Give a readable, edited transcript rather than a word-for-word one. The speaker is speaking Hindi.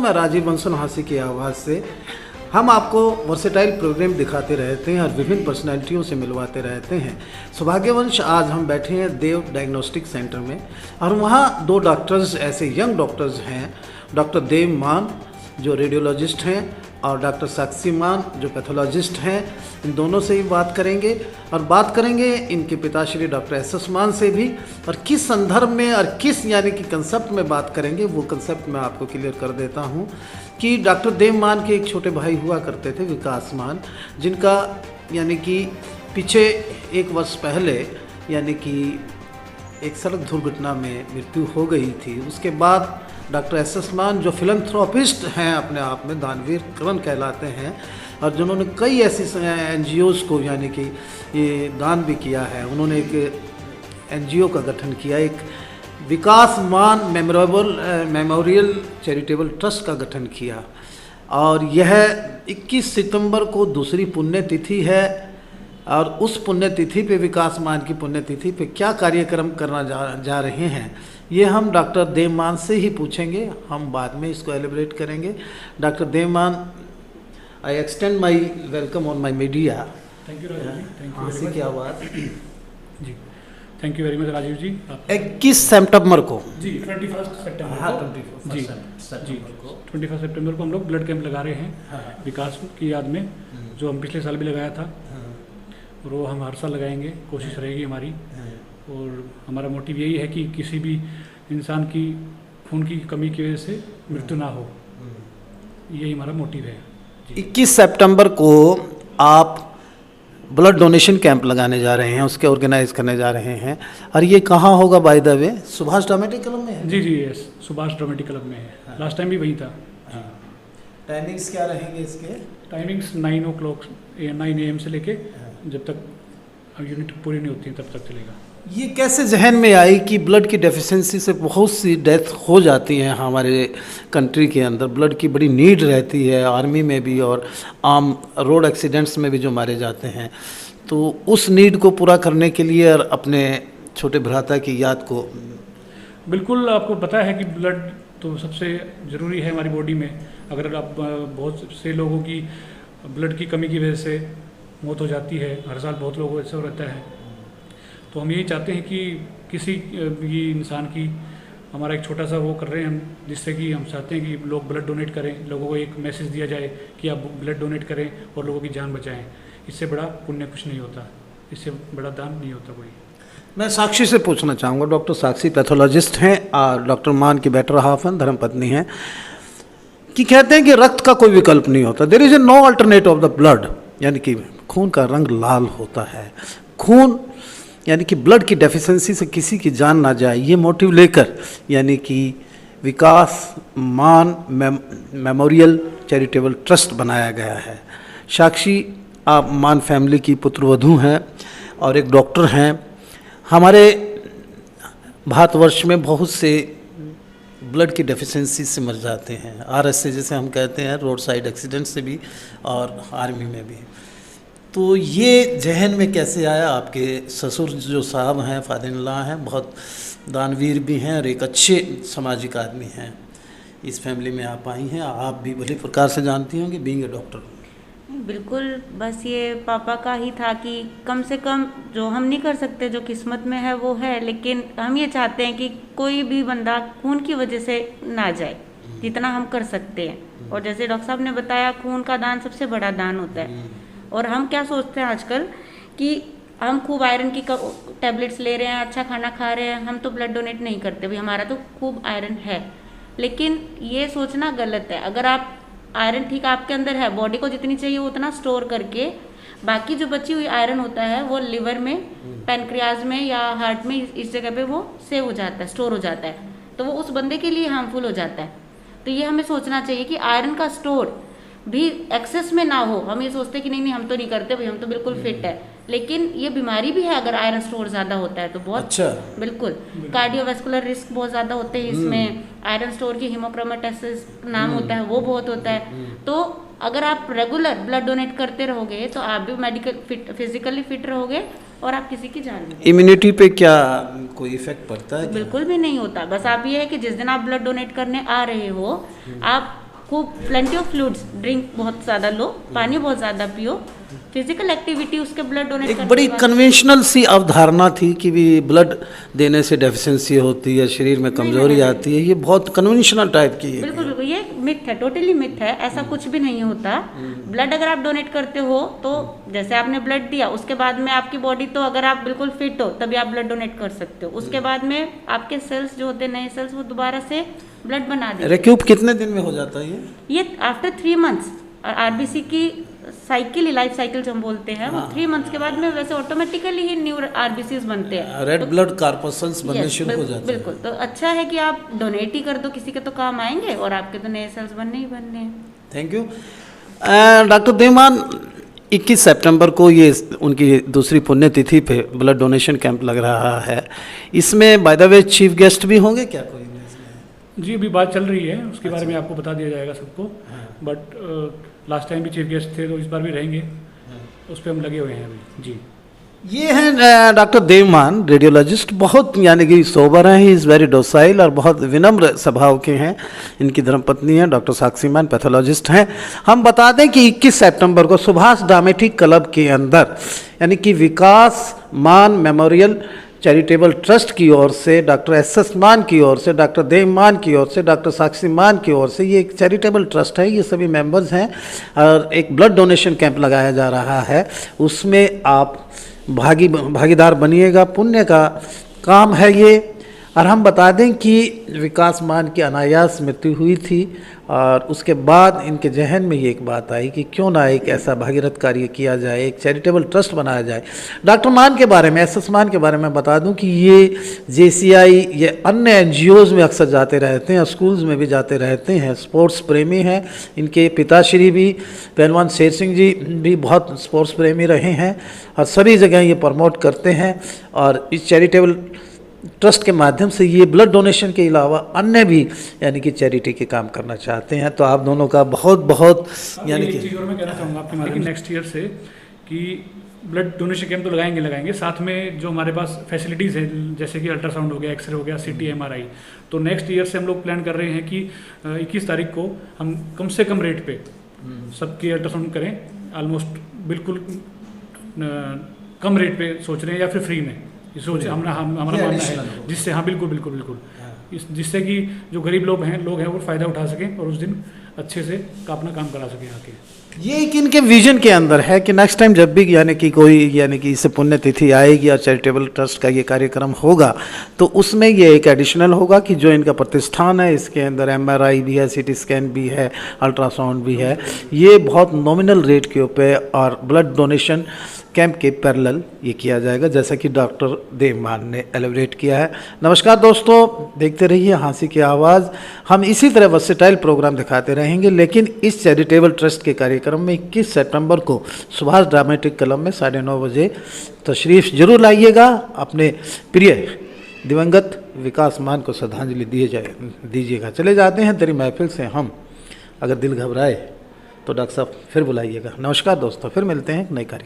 मैं राजीव बंसल हांसी की आवाज़ से। हम आपको वर्सेटाइल प्रोग्राम दिखाते रहते हैं और विभिन्न पर्सनैलिटियों से मिलवाते रहते हैं। सौभाग्यवंश आज हम बैठे हैं देव डायग्नोस्टिक सेंटर में और वहाँ दो डॉक्टर्स ऐसे यंग डॉक्टर्स हैं, डॉक्टर देव मान जो रेडियोलॉजिस्ट हैं और डॉक्टर साक्षी मान जो पैथोलॉजिस्ट हैं। इन दोनों से ही बात करेंगे और बात करेंगे इनके पिताश्री डॉक्टर एस मान से भी, और किस संदर्भ में और किस यानी कि कंसेप्ट में बात करेंगे वो कंसेप्ट मैं आपको क्लियर कर देता हूँ कि डॉक्टर देव मान के एक छोटे भाई हुआ करते थे विकास मान, जिनका यानी कि पीछे 1 वर्ष पहले यानी कि एक सड़क दुर्घटना में मृत्यु हो गई थी। उसके बाद डॉक्टर एस मान जो फिलंथ्रोपिस्ट हैं, अपने आप में दानवीर करण कहलाते हैं और जिन्होंने कई ऐसी NGOs को यानी कि ये दान भी किया है। उन्होंने एक NGO का गठन किया, एक विकास मान मेमोरियल चैरिटेबल ट्रस्ट का गठन किया और यह 21 सितंबर को दूसरी पुण्यतिथि है और उस पुण्यतिथि पे विकास मान की पुण्यतिथि पे क्या कार्यक्रम करना जा रहे हैं ये हम डॉक्टर देवमान से ही पूछेंगे। हम बाद में इसको एलिब्रेट करेंगे। Doctor Devman, I extend my welcome on my media. Thank you Rajeev ji, thank you Hansi की आवाज़ ji, thank you very much Rajeev ji. 21 सितंबर को जी 21 सितंबर हाँ, को 21 सितंबर को हम लोग ब्लड कैंप लगा रहे हैं विकास की याद में, जो हम पिछले साल भी लगाया था और वो हम हर साल लगाएंगे, कोशिश रहेगी हमारी। और हमारा मोटिव यही है कि किसी भी इंसान की खून की कमी की वजह से मृत्यु ना हो, यही हमारा मोटिव है। 21 सितंबर को आप ब्लड डोनेशन कैंप लगाने जा रहे हैं, उसके ऑर्गेनाइज करने जा रहे हैं और ये कहाँ होगा by the way? Subhash dramatic club में है? जी जी यस, सुभाष ड्रामेटिक क्लब में है। लास्ट टाइम भी वही था। टाइमिंग्स क्या रहेंगे इसके? टाइमिंग्स 9 AM से लेके जब तक यूनिट पूरी नहीं होती तब तक चलेगा। ये कैसे जहन में आई कि ब्लड की डेफिशिएंसी से बहुत सी डेथ हो जाती हैं हमारे कंट्री के अंदर, ब्लड की बड़ी नीड रहती है, आर्मी में भी और आम रोड एक्सीडेंट्स में भी जो मारे जाते हैं, तो उस नीड को पूरा करने के लिए और अपने छोटे भ्राता की याद को। बिल्कुल, आपको पता है कि ब्लड तो सबसे ज़रूरी है हमारी बॉडी में। अगर आप बहुत से लोगों की ब्लड की कमी की वजह से मौत हो जाती है, हर साल बहुत लोगों को ऐसा रहता है, तो हम यही चाहते हैं कि किसी भी इंसान की हमारा एक छोटा सा वो कर रहे हैं हम, जिससे कि हम चाहते हैं कि लोग ब्लड डोनेट करें, लोगों को एक मैसेज दिया जाए कि आप ब्लड डोनेट करें और लोगों की जान बचाएं। इससे बड़ा पुण्य कुछ नहीं होता, इससे बड़ा दान नहीं होता कोई। मैं साक्षी से पूछना चाहूँगा, डॉक्टर साक्षी पैथोलॉजिस्ट हैं और डॉक्टर मान की बेटर हाफ हैं, धर्मपत्नी हैं, कि कहते हैं कि रक्त का कोई विकल्प नहीं होता, there is a no alternate of the blood, यानी कि खून का रंग लाल होता है। खून यानी कि ब्लड की डेफिशिएंसी से किसी की जान ना जाए, ये मोटिव लेकर यानी कि विकास मान मेमोरियल चैरिटेबल ट्रस्ट बनाया गया है। साक्षी, आप मान फैमिली की पुत्रवधू हैं और एक डॉक्टर हैं। हमारे भारतवर्ष में बहुत से ब्लड की डेफिशिएंसी से मर जाते हैं, RS से जैसे हम कहते हैं, रोड साइड एक्सीडेंट से भी और आर्मी में भी। तो ये जहन में कैसे आया? आपके ससुर जो साहब हैं, फादर इन लॉ हैं, बहुत दानवीर भी हैं और एक अच्छे सामाजिक आदमी हैं, इस फैमिली में आप आई हैं, आप भी भली प्रकार से जानती होंगी बीइंग ए डॉक्टर। बिल्कुल, बस ये पापा का ही था कि कम से कम जो हम नहीं कर सकते, जो किस्मत में है वो है, लेकिन हम ये चाहते हैं कि कोई भी बंदा खून की वजह से ना जाए, जितना हम कर सकते हैं। और जैसे डॉक्टर साहब ने बताया, खून का दान सबसे बड़ा दान होता है। और हम क्या सोचते हैं आजकल कि हम खूब आयरन की टैबलेट्स ले रहे हैं, अच्छा खाना खा रहे हैं, हम तो ब्लड डोनेट नहीं करते, भाई हमारा तो खूब आयरन है। लेकिन ये सोचना गलत है। अगर आप आयरन ठीक आपके अंदर है, बॉडी को जितनी चाहिए उतना स्टोर करके, बाकी जो बची हुई आयरन होता है वो लिवर में, पैनक्रियाज में या हार्ट में, इस जगह पे वो सेव हो जाता है, स्टोर हो जाता है, तो वो उस बंदे के लिए हार्मफुल हो जाता है। तो ये हमें सोचना चाहिए कि आयरन का स्टोर भी एक्सेस में ना हो। हम ये सोचते हैं कि नहीं हम तो नहीं करते भाई, हम तो बिल्कुल फिट है, लेकिन ये बीमारी भी है। अगर आयरन स्टोर ज्यादा होता है तो बहुत अच्छा, बिल्कुल कार्डियोवैस्कुलर रिस्क बहुत ज्यादा होते हैं इसमें। आयरन स्टोर की हीमोक्रोमेटोसिस नाम होता है, वो बहुत होता है। तो अगर आप रेगुलर ब्लड डोनेट करते रहोगे तो आप भी फिजिकली फिट रहोगे और आप किसी की जान भी। इम्यूनिटी पे क्या कोई इफेक्ट पड़ता है? बिल्कुल भी नहीं होता। बस आप ये है कि जिस दिन आप ब्लड डोनेट करने आ रहे हो, आप खूब प्लेंटी ऑफ फ्लूइड्स, ड्रिंक बहुत ज़्यादा लो, पानी बहुत ज़्यादा पियो, फिजिकल एक्टिविटी, उसके ब्लड डोनेट एक बड़ी कन्वेंशनल सी अवधारणा थी कि भी ब्लड देने से डेफिशिएंसी होती है, शरीर में कमजोरी आती है, ये बहुत कन्वेंशनल टाइप की है। बिल्कुल बिल्कुल, ये मिथ है, टोटली मिथ है, ऐसा कुछ भी नहीं होता। ब्लड अगर आप डोनेट करते हो तो जैसे आपने ब्लड दिया, उसके बाद में आपकी बॉडी, तो अगर आप बिल्कुल फिट हो तभी आप ब्लड डोनेट कर सकते हो। उसके बाद में आपके सेल्स जो होते हैं, नए सेल्स, वो दोबारा से ब्लड बना देते हैं। रिक्यूप कितने दिन में हो जाता है ये आफ्टर 3 मंथ्स। और आरबीसी की साइकिल, लाइफ साइकिल जो हम बोलते हैं, वो 3 मंथ्स के बाद में वैसे ऑटोमेटिकली ही न्यू आरबीसीज बनते हैं, रेड ब्लड कार्पसल्स बनने शुरू हो जाते हैं। बिल्कुल, तो अच्छा है कि आप डोनेट ही कर दो, किसी के तो काम आएंगे और आपके तो नए सेल्स बनने ही बनने हैं। Thank you. डॉक्टर देवमान, 21 सितंबर को ये उनकी दूसरी पुण्यतिथि पे ब्लड डोनेशन कैंप लग रहा है, इसमें by the way chief guest भी होंगे क्या कोई? जी, अभी बात चल रही है, उसके बारे में आपको बता दिया जाएगा सबको। बट लास्ट टाइम भी चीफ गेस्ट थे, तो इस बार भी रहेंगे, उस पर हम लगे हुए हैं अभी। जी, ये हैं डॉक्टर देवमान, रेडियोलॉजिस्ट, बहुत यानी कि सोबर हैं, ही इज़ वेरी डोसाइल और बहुत विनम्र स्वभाव के हैं। इनकी धर्मपत्नी हैं डॉक्टर साक्षी मान, पैथोलॉजिस्ट हैं। हम बता दें कि 21 सितंबर को सुभाष ड्रामेटिक क्लब के अंदर यानी कि विकास मान मेमोरियल चैरिटेबल ट्रस्ट की ओर से, डॉक्टर एस मान की ओर से, डॉक्टर देवमान की ओर से, डॉक्टर साक्षी मान की ओर से, ये एक चैरिटेबल ट्रस्ट है, ये सभी मेंबर्स हैं और एक ब्लड डोनेशन कैंप लगाया जा रहा है। उसमें आप भागीदार बनिएगा, पुण्य का काम है ये। और हम बता दें कि विकास मान की अनायास मृत्यु हुई थी और उसके बाद इनके जहन में ये एक बात आई कि क्यों ना एक ऐसा भागीरथ कार्य किया जाए, एक चैरिटेबल ट्रस्ट बनाया जाए। डॉक्टर मान के बारे में, एस मान के बारे में बता दूं कि ये JCI, ये अन्य NGOs में अक्सर जाते रहते हैं, स्कूल्स में भी जाते रहते हैं, स्पोर्ट्स प्रेमी हैं। इनके पिताश्री भी पहलवान शेर सिंह जी भी बहुत स्पोर्ट्स प्रेमी रहे हैं और सभी जगह ये प्रमोट करते हैं। और इस चैरिटेबल ट्रस्ट के माध्यम से ये ब्लड डोनेशन के अलावा अन्य भी यानी कि चैरिटी के काम करना चाहते हैं। तो आप दोनों का बहुत बहुत यानी कि चीज़ और मैं कहना चाहूँगा आपके माध्यम नेक्स्ट ईयर से कि ब्लड डोनेशन कैंप तो लगाएंगे, साथ में जो हमारे पास फैसिलिटीज़ हैं, जैसे कि अल्ट्रासाउंड हो गया, एक्सरे हो गया, CT MRI, तो नेक्स्ट ईयर से हम लोग प्लान कर रहे हैं कि 21 तारीख को हम कम से कम रेट पे सबकी अल्ट्रासाउंड करें, ऑलमोस्ट बिल्कुल कम रेट पे सोच रहे हैं, या फिर फ्री में सोच हमारा मानना है, जिससे हाँ बिल्कुल जिससे कि जो गरीब लोग हैं वो फ़ायदा उठा सकें और उस दिन अच्छे से अपना काम करा सकें आके। ये एक इनके विजन के अंदर है कि नेक्स्ट टाइम जब भी यानी कि कोई यानी कि इससे पुण्यतिथि आएगी और चैरिटेबल ट्रस्ट का ये कार्यक्रम होगा तो उसमें ये एक एडिशनल होगा कि जो इनका प्रतिष्ठान है इसके अंदर MRI भी है, CT स्कैन भी है, अल्ट्रासाउंड भी है, ये बहुत नॉमिनल रेट के ऊपर और ब्लड डोनेशन कैंप के पैरेलल ये किया जाएगा, जैसा कि डॉक्टर देवमान ने एलिब्रेट किया है। नमस्कार दोस्तों, देखते रहिए हाँसी की आवाज़। हम इसी तरह वर्सेटाइल प्रोग्राम दिखाते रहेंगे, लेकिन इस चैरिटेबल ट्रस्ट के कार्यक्रम में 21 सितंबर को सुभाष ड्रामेटिक क्लब में 9:30 बजे तशरीफ़ जरूर लाइएगा। अपने प्रिय दिवंगत विकास मान को श्रद्धांजलि दीजिएगा। चले जाते हैं तेरी महफिल से हम, अगर दिल घबराए तो डॉक्टर साहब फिर बुलाइएगा। नमस्कार दोस्तों, फिर मिलते हैं नए कार्यक्रम।